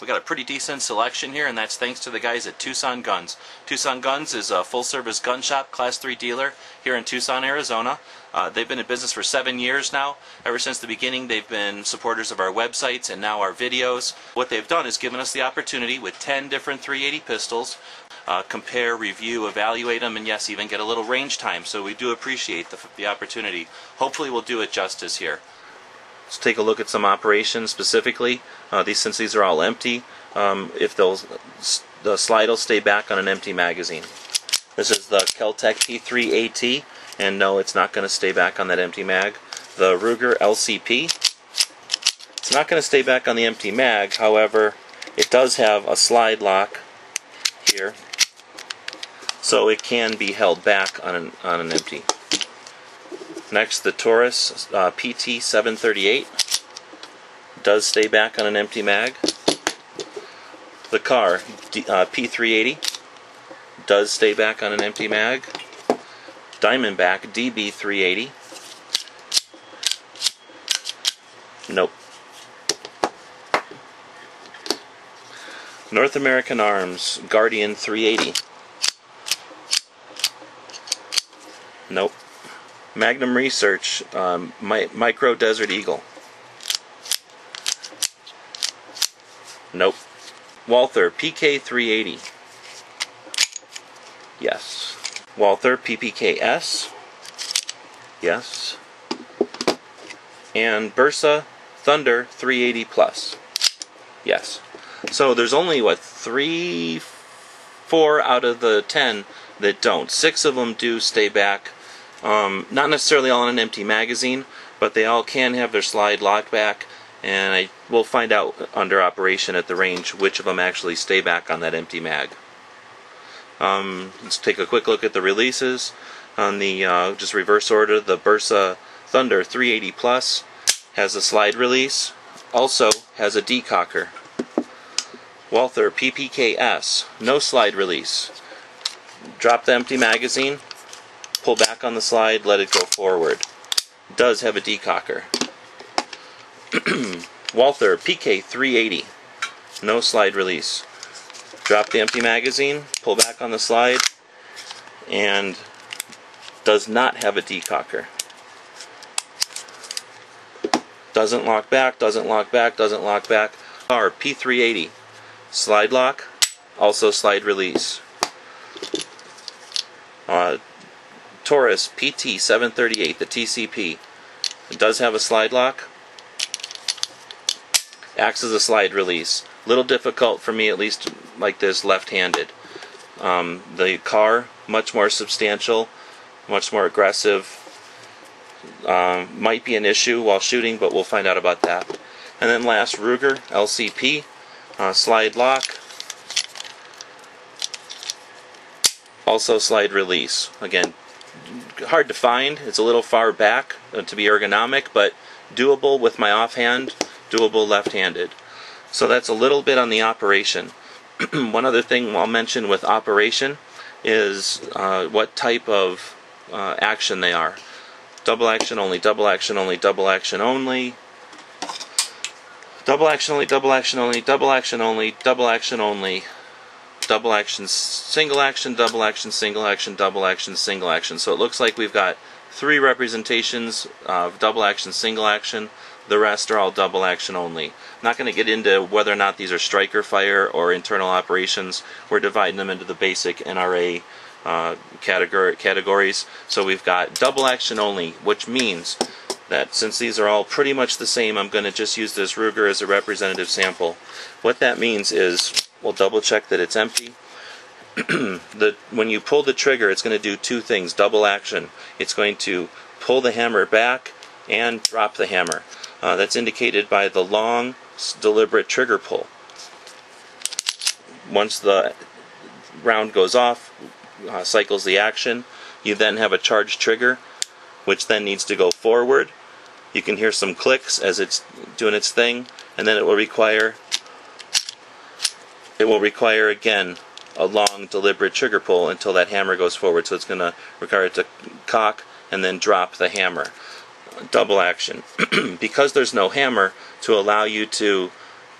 We got a pretty decent selection here, and that's thanks to the guys at Tucson Guns. Tucson Guns is a full-service gun shop, Class 3 dealer here in Tucson, Arizona. They've been in business for 7 years now. Ever since the beginning, they've been supporters of our websites and now our videos. What they've done is given us the opportunity with 10 different 380 pistols, compare, review, evaluate them, and yes, even get a little range time. So we do appreciate the opportunity. Hopefully we'll do it justice here. Let's take a look at some operations specifically. Since these are all empty, if the slide will stay back on an empty magazine. This is the Kel-Tec P3AT, and no, it's not going to stay back on that empty mag. The Ruger LCP, it's not going to stay back on the empty mag. However, it does have a slide lock here, so it can be held back on an empty. Next, the Taurus PT738 does stay back on an empty mag. The Kahr P380 does stay back on an empty mag. Diamondback DB380, nope. North American Arms Guardian 380, nope. Magnum Research Micro Desert Eagle, nope. Walther PPK 380, yes. Walther PPK S, yes. And Bersa Thunder 380 Plus, yes. So there's only, what, 4 out of the 10 that don't. 6 of them do stay back. Not necessarily all in an empty magazine, but they all can have their slide locked back, and we'll find out under operation at the range which of them actually stay back on that empty mag. Let's take a quick look at the releases. On the just reverse order, the Bersa Thunder 380 Plus has a slide release, also has a decocker. Walther PPK S, no slide release. Drop the empty magazine, pull back on the slide, let it go forward. Does have a decocker. Walther PK 380, no slide release. Drop the empty magazine, pull back on the slide, and does not have a decocker. Doesn't lock back, doesn't lock back, doesn't lock back. Kahr P380, slide lock, also slide release. Taurus PT738, the TCP, it does have a slide lock, acts as a slide release. Little difficult for me, at least like this, left-handed. The Kahr, much more substantial, much more aggressive. Might be an issue while shooting, but we'll find out about that. And then last, Ruger LCP, slide lock, also slide release. Again, hard to find. It's a little far back to be ergonomic, but doable with my offhand, doable left-handed. So that's a little bit on the operation. One other thing I'll mention with operation is what type of action they are. Double action only, double action only, double action only, double action only, double action only, double action only, double action only, double action, single action, double action, single action, double action, single action. So it looks like we've got 3 representations of double action, single action. The rest are all double action only. I'm not going to get into whether or not these are striker fire or internal operations. We're dividing them into the basic NRA categories. So we've got double action only, which means that since these are all pretty much the same, I'm going to just use this Ruger as a representative sample. What that means is, we'll double check that it's empty. When you pull the trigger, it's going to do 2 things. Double action. It's going to pull the hammer back and drop the hammer. That's indicated by the long, deliberate trigger pull. Once the round goes off, cycles the action, you then have a charged trigger, which then needs to go forward. You can hear some clicks as it's doing its thing, and then it will require again a long, deliberate trigger pull until that hammer goes forward. So it's going to require it to cock and then drop the hammer. Double action. Because there's no hammer to allow you to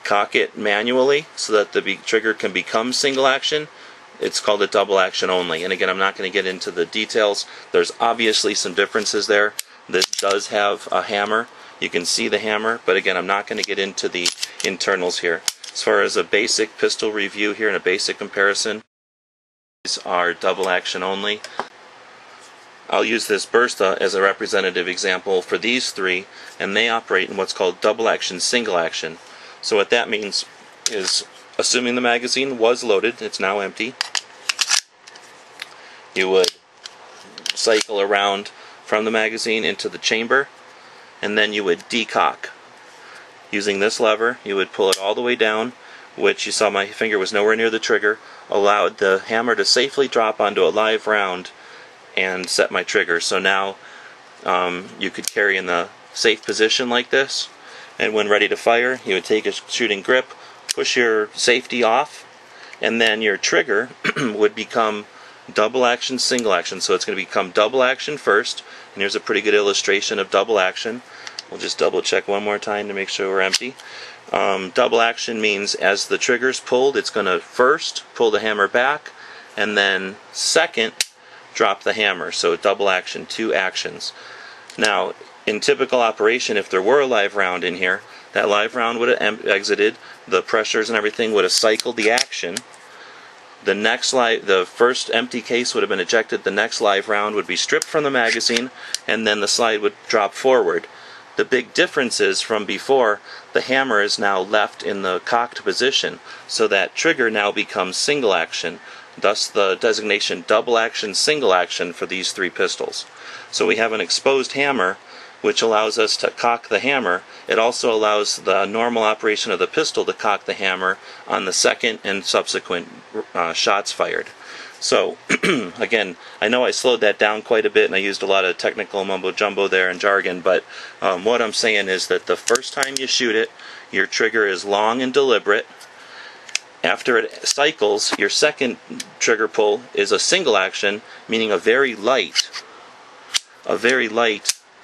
cock it manually so that the trigger can become single action, it's called a double action only. And again, I'm not going to get into the details. There's obviously some differences there. This does have a hammer. You can see the hammer, but again, I'm not going to get into the internals here. As far as a basic pistol review here and a basic comparison, these are double action only. I'll use this Bersa as a representative example for these three, and they operate in what's called double action single action. So what that means is, assuming the magazine was loaded, it's now empty, you would cycle around from the magazine into the chamber, and then you would decock. Using this lever, you would pull it all the way down, which you saw my finger was nowhere near the trigger, allowed the hammer to safely drop onto a live round and set my trigger. So now you could carry in the safe position like this, and when ready to fire, you would take a shooting grip, push your safety off, and then your trigger would become double action single action. So it's going to become double action first, and here's a pretty good illustration of double action. We'll just double check one more time to make sure we're empty. Double action means as the trigger's pulled, it's going to first pull the hammer back, and then second drop the hammer. So double action, two actions. Now, in typical operation, if there were a live round in here, that live round would have exited, the pressures and everything would have cycled the action. The first empty case would have been ejected, the next live round would be stripped from the magazine, and then the slide would drop forward. The big difference is from before, the hammer is now left in the cocked position, so that trigger now becomes single action, thus the designation double action single action for these three pistols. So we have an exposed hammer, which allows us to cock the hammer. It also allows the normal operation of the pistol to cock the hammer on the second and subsequent shots fired. So, again, I know I slowed that down quite a bit and I used a lot of technical mumbo-jumbo there and jargon, but what I'm saying is that the first time you shoot it, your trigger is long and deliberate. After it cycles, your second trigger pull is a single action, meaning a very light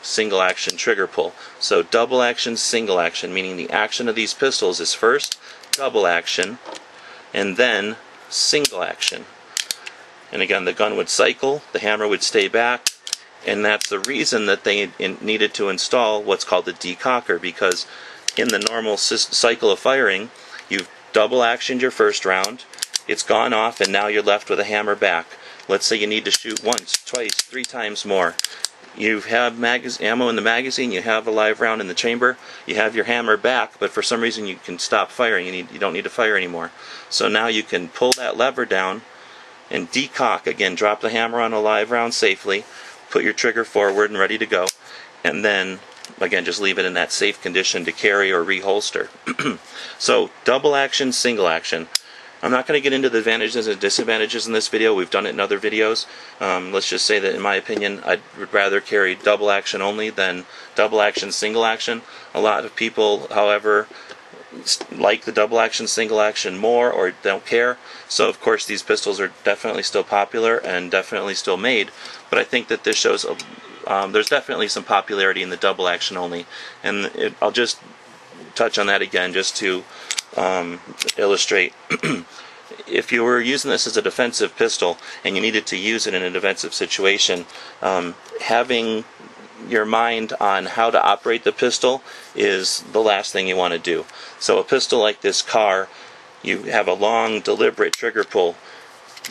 single action trigger pull. So double action, single action, meaning the action of these pistols is first double action and then single action. And again, the gun would cycle, the hammer would stay back, and that's the reason that they needed to install what's called the decocker, because in the normal cycle of firing, you've double actioned your first round, it's gone off, and now you're left with a hammer back. Let's say you need to shoot once, twice, 3 times more. You have ammo in the magazine, you have a live round in the chamber, you have your hammer back, but for some reason you can stop firing, you don't need to fire anymore. So now you can pull that lever down and decock, again, drop the hammer on a live round safely, put your trigger forward and ready to go, and then, again, just leave it in that safe condition to carry or reholster. So, double action, single action. I'm not going to get into the advantages and disadvantages in this video. We've done it in other videos. Let's just say that, in my opinion, I would rather carry double action only than double action, single action. A lot of people, however, like the double action, single action more, or don't care. So of course these pistols are definitely still popular and definitely still made, but I think that this shows there's definitely some popularity in the double action only, and I'll just touch on that again just to illustrate. If you were using this as a defensive pistol and you needed to use it in a defensive situation, having your mind on how to operate the pistol is the last thing you want to do. So a pistol like this Kahr, you have a long, deliberate trigger pull.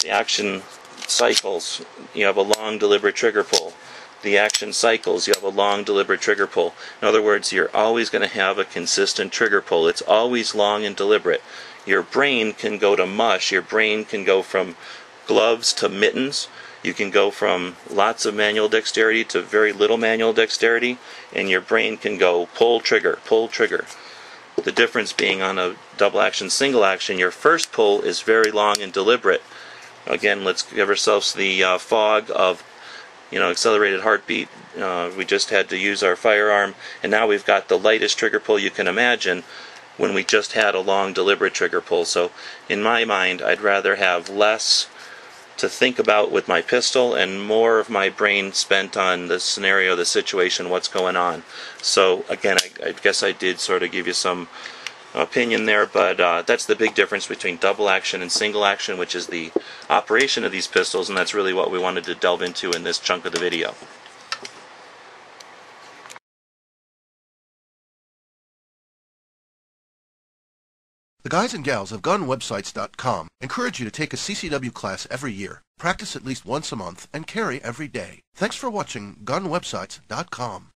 The action cycles, you have a long, deliberate trigger pull. The action cycles, you have a long, deliberate trigger pull. In other words, you're always going to have a consistent trigger pull. It's always long and deliberate. Your brain can go to mush. Your brain can go from gloves to mittens. You can go from lots of manual dexterity to very little manual dexterity, and your brain can go pull, trigger, pull, trigger. The difference being on a double action, single action, your first pull is very long and deliberate. Again, let's give ourselves the fog of accelerated heartbeat. We just had to use our firearm, and now we've got the lightest trigger pull you can imagine when we just had a long, deliberate trigger pull. So in my mind, I'd rather have less to think about with my pistol and more of my brain spent on the scenario, the situation, what's going on. So again, I guess I did sort of give you some opinion there, but that's the big difference between double action and single action, which is the operation of these pistols, and that's really what we wanted to delve into in this chunk of the video. The guys and gals of GunWebsites.com encourage you to take a CCW class every year, practice at least once a month, and carry every day. Thanks for watching GunWebsites.com.